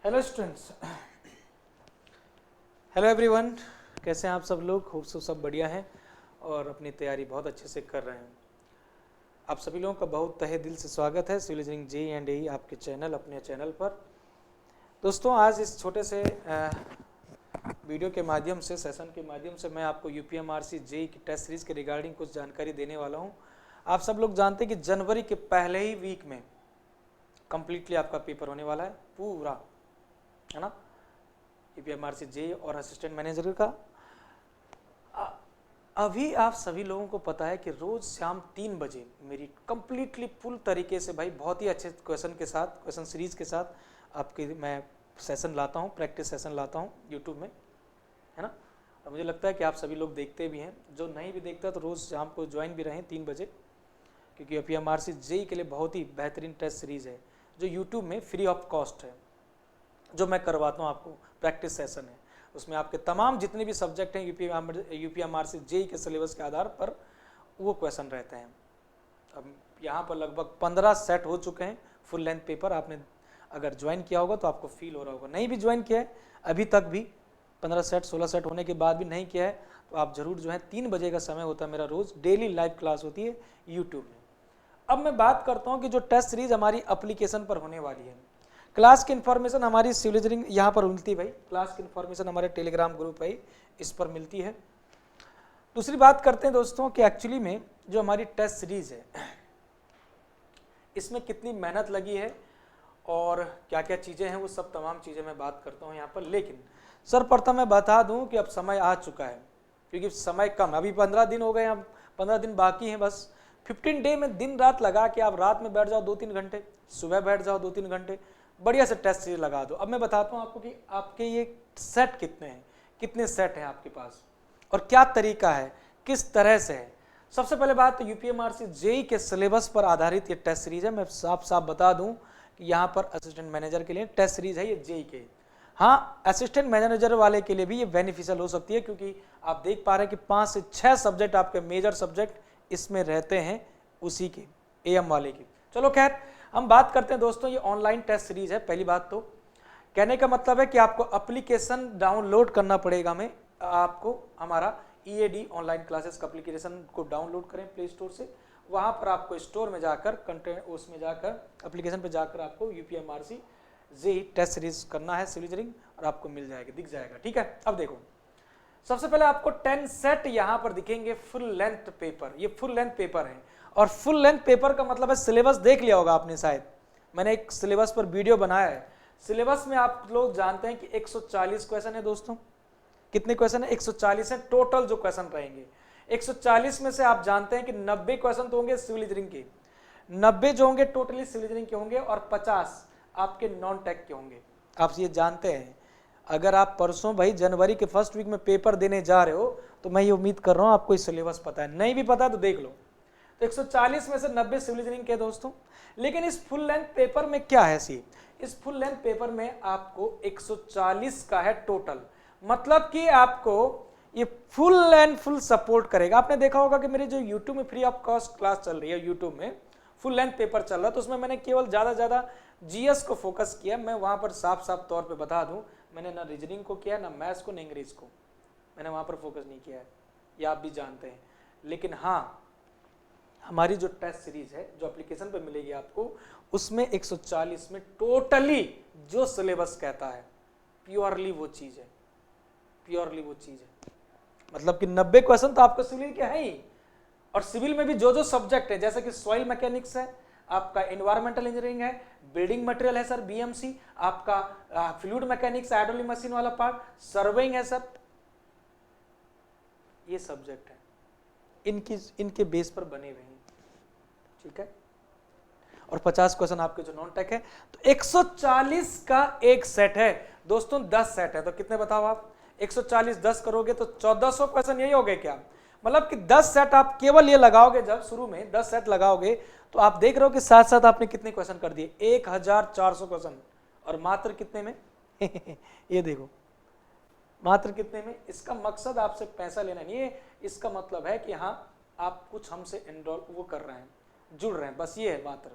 Hello students, hello everyone. कैसे हैं आप सब लोग? होप सो सब बढ़िया हैं और अपनी तैयारी बहुत अच्छे से कर रहे हैं। आप सभी लोगों का बहुत तहे दिल से स्वागत है सिविल इंजीनियरिंग जे एंड ए आपके चैनल, अपने चैनल पर। दोस्तों, आज इस छोटे से वीडियो के माध्यम से, सेशन के माध्यम से मैं आपको यूपीएमआरसी जे की टेस्ट सीरीज के रिगार्डिंग कुछ जानकारी देने वाला हूँ। आप सब लोग जानते हैं कि जनवरी के पहले ही वीक में कंप्लीटली आपका पेपर होने वाला है, पूरा, है ना, यूपीएमआरसी जे और असिस्टेंट मैनेजर का। अभी आप सभी लोगों को पता है कि रोज शाम 3 बजे मेरी कंप्लीटली फुल तरीके से, भाई बहुत ही अच्छे क्वेश्चन के साथ, क्वेश्चन सीरीज के साथ आपके मैं सेशन लाता हूँ, प्रैक्टिस सेशन लाता हूँ यूट्यूब में, है ना। और मुझे लगता है कि आप सभी लोग देखते भी हैं। जो नहीं भी देखता तो रोज़ शाम को ज्वाइन भी रहें 3 बजे, क्योंकि यूपीएमआरसी जे के लिए बहुत ही बेहतरीन टेस्ट सीरीज़ है जो यूट्यूब में फ्री ऑफ कॉस्ट है, जो मैं करवाता हूँ आपको। प्रैक्टिस सेशन है, उसमें आपके तमाम जितने भी सब्जेक्ट हैं यूपीएमआरसी जे के सिलेबस के आधार पर वो क्वेश्चन रहते हैं। अब यहाँ पर लगभग 15 सेट हो चुके हैं फुल लेंथ पेपर। आपने अगर ज्वाइन किया होगा तो आपको फील हो रहा होगा, नहीं भी ज्वाइन किया है अभी तक भी, 15 सेट 16 सेट होने के बाद भी नहीं किया है तो आप जरूर जो है 3 बजे का समय होता है मेरा, रोज डेली लाइव क्लास होती है यूट्यूब में। अब मैं बात करता हूँ कि जो टेस्ट सीरीज हमारी एप्लीकेशन पर होने वाली है, क्लास की इन्फॉर्मेशन हमारी सिविल इंजीनियरिंग यहाँ पर मिलती है भाई। क्लास की इन्फॉर्मेशन हमारे टेलीग्राम ग्रुप है, इस पर मिलती है। दूसरी बात करते हैं दोस्तों कि एक्चुअली में जो हमारी टेस्ट सीरीज है इसमें कितनी मेहनत लगी है और क्या क्या चीज़ें हैं, वो सब तमाम चीज़ें मैं बात करता हूँ यहाँ पर। लेकिन सर्वप्रथम मैं बता दूँ कि अब समय आ चुका है, क्योंकि समय कम, अभी 15 दिन हो गए हैं, अब 15 दिन बाकी हैं बस। 15 डे में दिन रात लगा के आप रात में बैठ जाओ 2-3 घंटे, सुबह बैठ जाओ 2-3 घंटे, बढ़िया से टेस्ट सीरीज लगा दो। अब मैं बताता हूँ आपको कि आपके ये सेट कितने हैं, कितने सेट हैं आपके पास और क्या तरीका है, किस तरह से है। सबसे पहले बात तो यूपीएमआरसी जेई के सिलेबस पर आधारित ये टेस्ट सीरीज है। मैं साफ साफ बता दूं कि यहाँ पर असिस्टेंट मैनेजर के लिए टेस्ट सीरीज है ये जेई के। हाँ, असिस्टेंट मैनेजर वाले के लिए भी ये बेनिफिशियल हो सकती है, क्योंकि आप देख पा रहे हैं कि 5 से 6 सब्जेक्ट आपके मेजर सब्जेक्ट इसमें रहते हैं उसी के, एएम वाले के। चलो खैर, हम बात करते हैं दोस्तों, ये ऑनलाइन टेस्ट सीरीज है। पहली बात तो कहने का मतलब है कि आपको एप्लीकेशन डाउनलोड करना पड़ेगा। मैं आपको हमारा ईएडी ऑनलाइन क्लासेस का एप्लीकेशन को डाउनलोड करें प्ले स्टोर से, वहां पर आपको स्टोर में जाकर कंटेंट, उसमें जाकर एप्लीकेशन पे जाकर आपको यूपीएमआरसी जेई टेस्ट सीरीज करना है सिविल इंजीनियरिंग, और आपको मिल जाएगा, दिख जाएगा। ठीक है, अब देखो, सबसे पहले आपको 10 सेट यहाँ पर दिखेंगे फुल लेंथ पेपर। ये फुल लेंथ पेपर है, और फुल लेंथ पेपर का मतलब है, सिलेबस देख लिया होगा आपने शायद, मैंने एक सिलेबस पर वीडियो बनाया है। सिलेबस में आप लोग जानते हैं कि 140 क्वेश्चन है दोस्तों। कितने क्वेश्चन है? 140 है टोटल जो क्वेश्चन रहेंगे। 140 में से आप जानते हैं कि 90 क्वेश्चन तो होंगे सिविल इंजीनियरिंग के, 90 जो होंगे टोटली सिविल इंजीनियरिंग के होंगे, और 50 आपके नॉन टेक के होंगे। आप ये जानते हैं। अगर आप परसों भाई जनवरी के फर्स्ट वीक में पेपर देने जा रहे हो तो मैं ये उम्मीद कर रहा हूँ आपको सिलेबस पता है, नहीं भी पता तो देख लो। तो 140 में से 90 सिविल इंजीनियरिंग के दोस्तों। लेकिन इस फुल लेंथ पेपर में क्या है सी, इस फुल लेंथ पेपर में आपको 140 का है टोटल, मतलब कि आपको ये फुल एंड फुल सपोर्ट करेगा। आपने देखा होगा कि मेरी जो यूट्यूब में फ्री ऑफ कॉस्ट क्लास चल रही है, यूट्यूब में फुल लेंथ पेपर चल रहा है, तो उसमें मैंने केवल ज्यादा जीएस को फोकस किया। मैं वहां पर साफ साफ तौर पे बता दूं, मैंने ना रीजनिंग को किया, ना मैथ्स को, ना इंग्लिश को, मैंने वहां पर फोकस नहीं किया है, ये आप भी जानते हैं। लेकिन हाँ, हमारी जो टेस्ट सीरीज है जो एप्लीकेशन पे मिलेगी आपको, उसमें 140 में टोटली जो सिलेबस कहता है प्योरली वो चीज है, प्योरली वो चीज है। मतलब कि 90 क्वेश्चन तो आपको सिविल के है ही, और सिविल में भी जो जो सब्जेक्ट है, जैसे कि सॉइल मैकेनिक्स है, आपका एनवायरमेंटल इंजीनियरिंग है, बिल्डिंग मटेरियल है सर बीएमसी, आपका फ्लूइड मैकेनिक्स हाइड्रोलिक मशीन वाला पार्ट, सर्वेइंग है सर, ये सब्जेक्ट है, इनके बेस पर बने हुए हैं। ठीक है, और 50 क्वेश्चन आपके जो नॉन टेक है। तो 140 का एक सेट है दोस्तों, 10 सेट है तो कितने बताओ आप? 140 10 करोगे तो 1400 क्वेश्चन, यही हो गए क्या? मतलब कि 10 सेट आप केवल ये लगाओगे, जब शुरू में 10 सेट लगाओगे तो आप देख रहे हो कि साथ साथ आपने कितने क्वेश्चन कर दिए, 1400 क्वेश्चन, और मात्र कितने में? ये देखो, मात्र कितने में? इसका मकसद आपसे पैसा लेना नहीं है, इसका मतलब है कि हाँ आप कुछ हमसे एनरोल वो कर रहे हैं, जुड़ रहे हैं, बस ये है मात्र।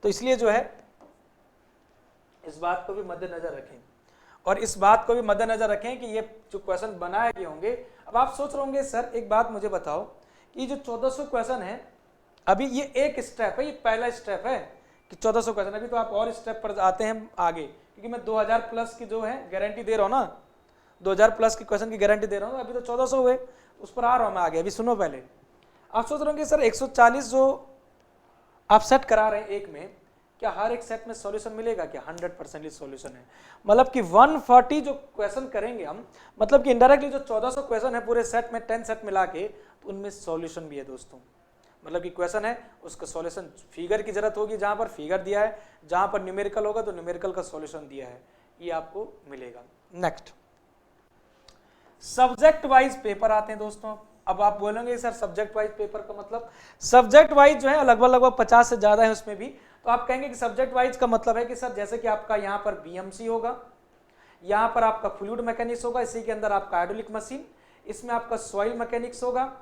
तो इसलिए जो है इस बात को भी मद्देनजर रखें। और इस बात को भी मद्देनजर रखें कि ये जो क्वेश्चन बनाए गए होंगे, अब आप सोच रहे होंगे सर एक बात मुझे बताओ कि जो 1400 क्वेश्चन है, अभी ये एक स्टेप है, ये पहला स्टेप है कि 1400 क्वेश्चन, अभी तो आप और स्टेप पर आते हैं आगे, क्योंकि मैं 2000 प्लस की जो है गारंटी दे रहा हूँ ना, 2000 प्लस की क्वेश्चन की गारंटी दे रहा हूँ, अभी तो 1400 हुए, उस पर आ रहा हूँ मैं आगे। अभी सुनो पहले, आप सोच रहे होंगे सर 140 जो आप सेट करा रहे हैं एक में, क्या हर एक सेट में सॉल्यूशन मिलेगा क्या? 100% सॉल्यूशन है। मतलब कि 140 जो क्वेश्चन करेंगे हम, मतलब कि इनडायरेक्टली जो 1400 क्वेश्चन है पूरे सेट में 10 सेट मिला के, तो उनमें सॉल्यूशन भी है दोस्तों। मतलब कि क्वेश्चन है उसका सॉल्यूशन, फिगर की जरूरत होगी जहां पर फिगर दिया है, जहां पर न्यूमेरिकल होगा तो न्यूमेरिकल का सॉल्यूशन दिया है, ये आपको मिलेगा। नेक्स्ट सब्जेक्ट वाइज पेपर आते हैं दोस्तों। अब आप बोलेंगे सर सब्जेक्ट वाइज पेपर का मतलब, सब्जेक्ट वाइज जो है लगभग 50 से ज्यादा है उसमें भी, तो आप कहेंगे कि सब्जेक्ट वाइज का मतलब है कि सर जैसे कि आपका यहाँ पर बीएमसी होगा, यहाँ पर आपका फ्लूइड मैकेनिक्स होगा, इसी के अंदर आपका हाइड्रोलिक मशीन, इसमें आपका सॉइल मैकेनिक्स होगा,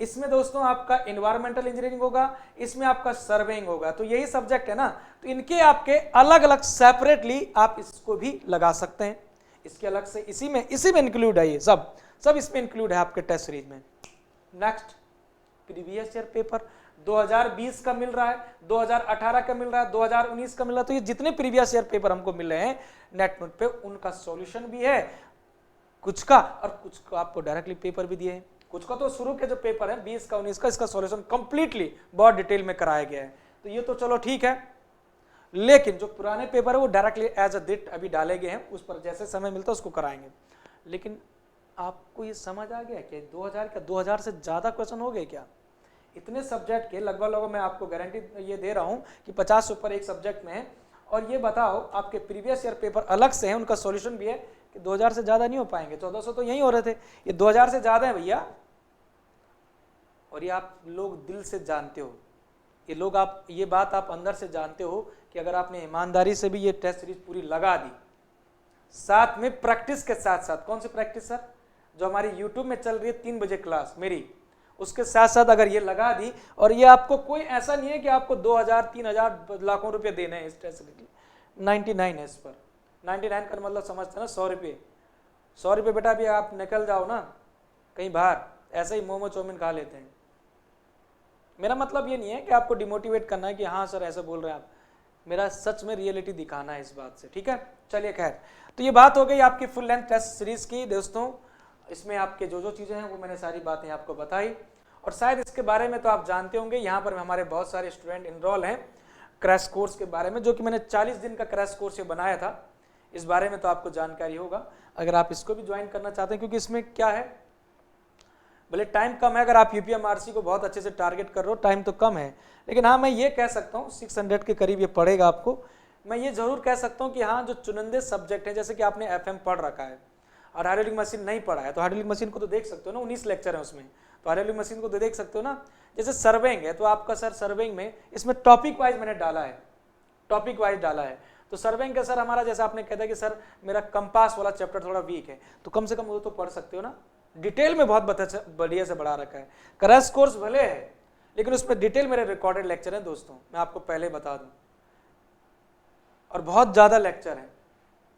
इसमें दोस्तों आपका एनवायरमेंटल इंजीनियरिंग होगा, इसमें आपका सर्वेइंग होगा। तो यही सब्जेक्ट है ना, तो इनके आपके अलग अलग सेपरेटली आप इसको भी लगा सकते हैं, इसके अलग से इसी में इंक्लूड है, ये सब इसमें इंक्लूड है आपके टेस्ट सीरीज में। नेक्स्ट प्रीवियस ईयर पेपर 2020 का मिल रहा है, 2018 का मिल रहा है, 2019 का मिल रहा है, तो ये जितने प्रीवियस ईयर पेपर हमको मिल रहे हैं नेट पे, उनका सॉल्यूशन भी है कुछ का, और कुछ का आपको डायरेक्टली पेपर भी दिए हैं, कुछ का तो शुरू के जो पेपर है 20 का 19 का, इसका सॉल्यूशन कंप्लीटली बहुत डिटेल में कराया गया है, तो ये तो चलो ठीक है। लेकिन जो पुराने पेपर है वो डायरेक्टली एज अ डिट अभी डाले गए हैं, उस पर जैसे समय मिलता है उसको कराएंगे। लेकिन आपको ये समझ आ गया कि 2000 से ज्यादा क्वेश्चन हो गए क्या? इतने सब्जेक्ट के लगभग मैं आपको गारंटी ये दे रहा हूं कि 50 से ऊपर एक सब्जेक्ट में है। और ये बताओ आपके प्रीवियस ईयर पेपर अलग से हैं, उनका सॉल्यूशन भी है कि 2000 से ज्यादा नहीं हो पाएंगे, 1400 तो यही हो रहे थे, ये 2000 से ज्यादा है भैया। और ये आप लोग दिल से जानते हो, ये लोग आप ये बात आप अंदर से जानते हो कि अगर आपने ईमानदारी से भी ये टेस्ट सीरीज पूरी लगा दी, साथ में प्रैक्टिस के साथ साथ, कौन सी प्रैक्टिस सर? जो हमारी यूट्यूब में चल रही है 3 बजे क्लास मेरी, उसके साथ साथ अगर ये लगा दी, और ये आपको कोई ऐसा नहीं है कि आपको 2000 3000 लाखों रुपए देने हैं इस टेस्ट सीरीज, 99 है इस पर। 99 का मतलब समझते ना, 100 रुपये, 100 रुपये बेटा भी आप निकल जाओ ना कहीं बाहर, ऐसे ही मोमो चौमिन खा लेते हैं। मेरा मतलब ये नहीं है कि आपको डिमोटिवेट करना है कि हाँ सर ऐसे बोल रहे हैं आप, मेरा सच में रियलिटी दिखाना है इस बात से, ठीक है। चलिए खैर, तो ये बात हो गई आपकी फुल लेंथ टेस्ट सीरीज की दोस्तों। इसमें आपके जो जो चीज़ें हैं वो मैंने सारी बातें आपको बताई, और शायद इसके बारे में तो आप जानते होंगे, यहाँ पर हमारे बहुत सारे स्टूडेंट इनरोल हैं क्रैश कोर्स के बारे में, जो कि मैंने 40 दिन का क्रैश कोर्स ये बनाया था, इस बारे में तो आपको जानकारी होगा। अगर आप इसको भी ज्वाइन करना चाहते हैं, क्योंकि इसमें क्या है, भले टाइम कम है, अगर आप यूपीएमआरसी को बहुत अच्छे से टारगेट कर रहे हो, टाइम तो कम है, लेकिन हाँ मैं ये कह सकता हूँ 600 के करीब ये पड़ेगा आपको। मैं ये जरूर कह सकता हूँ कि हाँ जो चुनिंदे सब्जेक्ट हैं, जैसे कि आपने एफएम पढ़ रखा है और हाइड्रोलिक मशीन नहीं पढ़ा है, तो हाइड्रोलिक मशीन को तो देख सकते हो ना, 19 लेक्चर है उसमें, तो हाइड्रोलिक मशीन को तो देख सकते हो ना। जैसे सर्वेइंग है, तो आपका सर सर्वेइंग में इसमें टॉपिक वाइज मैंने डाला है, टॉपिक वाइज डाला है, तो सर्वेइंग का सर हमारा जैसा आपने कहता है कि सर मेरा कंपास वाला चैप्टर थोड़ा वीक है, तो कम से कम वो तो पढ़ सकते हो ना, डिटेल में बहुत बढ़िया से बढ़ा रखा है। क्रैश कोर्स भले है, लेकिन उसमें डिटेल मेरे रिकॉर्डेड लेक्चर हैं दोस्तों, मैं आपको पहले बता दूं, और बहुत ज़्यादा लेक्चर हैं।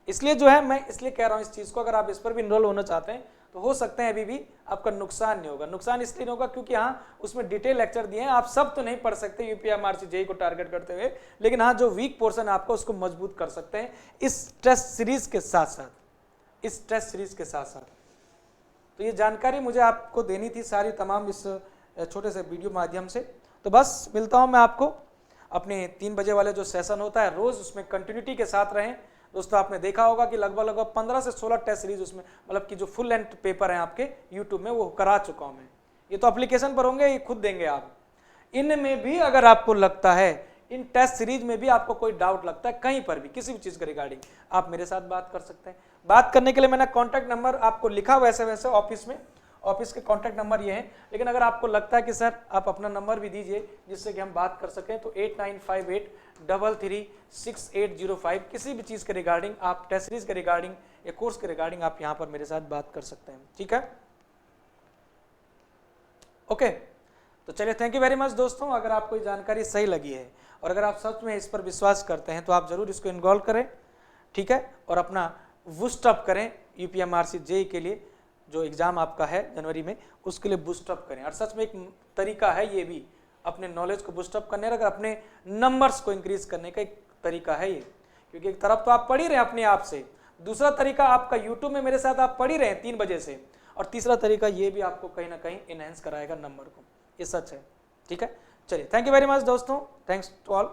इसलिए जो है मैं इसलिए कह रहा हूँ इस चीज़ को, अगर आप इस पर भी इनरोल होना चाहते हैं तो हो सकते हैं अभी भी आपका नुकसान नहीं होगा। नुकसान इसलिए नहीं होगा क्योंकि हाँ उसमें डिटेल लेक्चर दिए हैं, आप सब तो नहीं पढ़ सकते यूपीएमआरसी जेईई को टारगेट करते हुए, लेकिन हाँ जो वीक पोर्शन है आपको उसको मजबूत कर सकते हैं इस टेस्ट सीरीज के साथ साथ, इस टेस्ट सीरीज के साथ साथ। तो ये जानकारी मुझे आपको देनी थी सारी तमाम इस छोटे से वीडियो माध्यम से। तो बस मिलता हूँ मैं आपको अपने 3 बजे वाले जो सेशन होता है रोज, उसमें कंटिन्यूटी के साथ रहें दोस्तों। आपने देखा होगा कि लगभग 15 से 16 टेस्ट सीरीज उसमें, मतलब कि जो फुल लेंथ पेपर हैं आपके यूट्यूब में वो करा चुका हूं मैं। ये तो एप्लीकेशन पर होंगे, ये खुद देंगे आप। इनमें भी अगर आपको लगता है, इन टेस्ट सीरीज में भी आपको कोई डाउट लगता है कहीं पर भी किसी भी चीज के रिगार्डिंग, आप मेरे साथ बात कर सकते हैं। बात करने के लिए मैंने कॉन्टैक्ट नंबर आपको लिखा वैसे वैसे ऑफिस में, ऑफिस के कॉन्टैक्ट नंबर ये हैं, लेकिन अगर आपको लगता है कि सर आप अपना नंबर भी दीजिए जिससे कि हम बात कर सकें, तो 8958336805 किसी भी चीज़ के रिगार्डिंग, आप टेस्ट सीरीज के रिगार्डिंग या कोर्स के रिगार्डिंग आप यहाँ पर मेरे साथ बात कर सकते हैं, ठीक है। ओके, तो चलिए थैंक यू वेरी मच दोस्तों। अगर आपको ये जानकारी सही लगी है और अगर आप सच में इस पर विश्वास करते हैं तो आप जरूर इसको इन्वॉल्व करें, ठीक है, और अपना बूस्टअप करें यूपीएमआरसी जेई के लिए, जो एग्ज़ाम आपका है जनवरी में, उसके लिए बूस्टअप करें। और सच में एक तरीका है ये भी, अपने नॉलेज को बूस्टअप करने का, अपने नंबर्स को इंक्रीज करने का एक तरीका है ये। क्योंकि एक तरफ तो आप पढ़ ही रहे हैं अपने आप से, दूसरा तरीका आपका यूट्यूब में मेरे साथ आप पढ़ ही रहे हैं 3 बजे से, और तीसरा तरीका ये भी आपको कहीं ना कहीं इनहेंस कराएगा नंबर को, ये सच है। ठीक है, चलिए, थैंक यू वेरी मच दोस्तों, थैंक्स टू ऑल।